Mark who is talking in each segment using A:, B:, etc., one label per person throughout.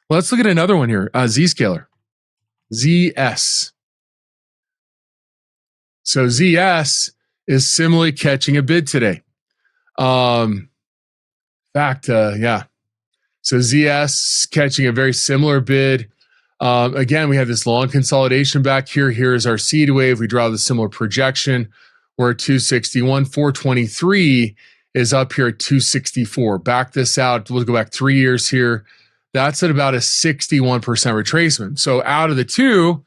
A: Let's look at another one here. Zscaler. ZS. So ZS is similarly catching a bid today. Yeah. So ZS catching a very similar bid. Again, we have this long consolidation back here. Here's our seed wave. We draw the similar projection. We're at 261. 423 is up here at 264. Back this out. We'll go back 3 years here. That's at about a 61% retracement. So out of the two,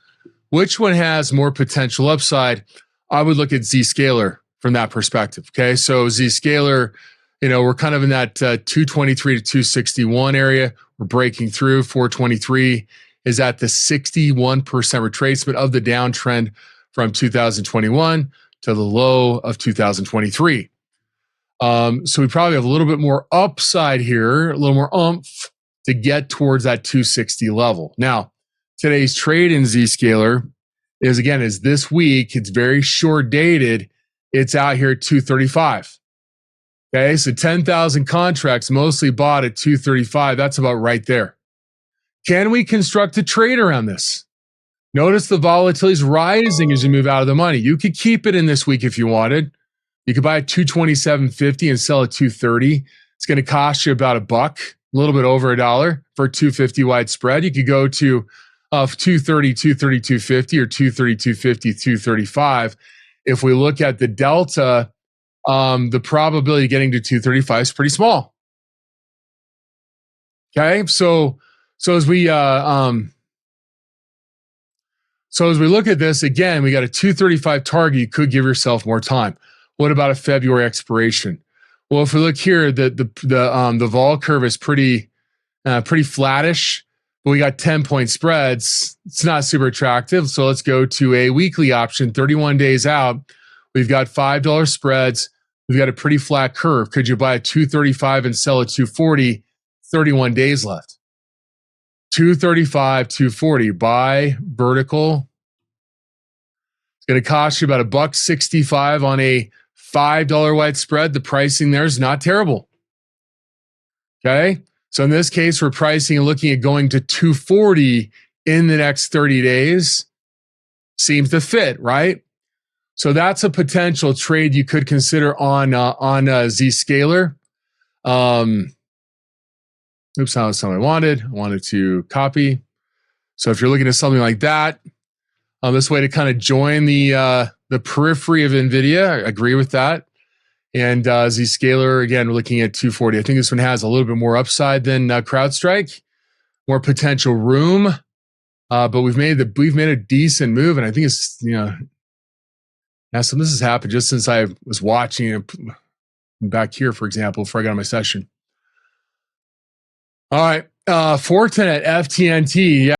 A: which one has more potential upside? I would look at Zscaler from that perspective. Okay. So Zscaler, we're kind of in that 223 to 261 area. We're breaking through. 423 is at the 61% retracement of the downtrend from 2021 to the low of 2023. So we probably have a little bit more upside here, a little more oomph to get towards that 260 level. Now, today's trade in Zscaler is this week. It's very short dated. It's out here at 235. Okay, so 10,000 contracts mostly bought at 235. That's about right there. Can we construct a trade around this? Notice the volatility is rising as you move out of the money. You could keep it in this week if you wanted. You could buy at 227.50 and sell at 230. It's going to cost you about $1, a little bit over $1 for a 250 wide spread. You could go to 230, 230, 250 or 230, 250, 235. If we look at the delta, the probability of getting to 235 is pretty small. Okay, so as we look at this again, we got a 235 target. You could give yourself more time. What about a February expiration? Well, if we look here, the vol curve is pretty flattish, but we got 10-point spreads. It's not super attractive. So let's go to a weekly option, 31 days out. We've got $5 spreads. We've got a pretty flat curve. Could you buy a 235 and sell at 240? 31 days left. 235, 240. Buy vertical. It's going to cost you about $1.65 on a $5 wide spread. The pricing there is not terrible. Okay. So in this case, we're pricing and looking at going to 240 in the next 30 days. Seems to fit, right? So that's a potential trade you could consider on Zscaler. Oops, that was something I wanted. I wanted to copy. So if you're looking at something like that, this way to kind of join the periphery of NVIDIA, I agree with that. And Zscaler, again, we're looking at 240. I think this one has a little bit more upside than CrowdStrike, more potential room. But we've made a decent move, and I think it's now some of this has happened just since I was watching it back here, for example, before I got on my session. All right, Fortinet FTNT. Yeah.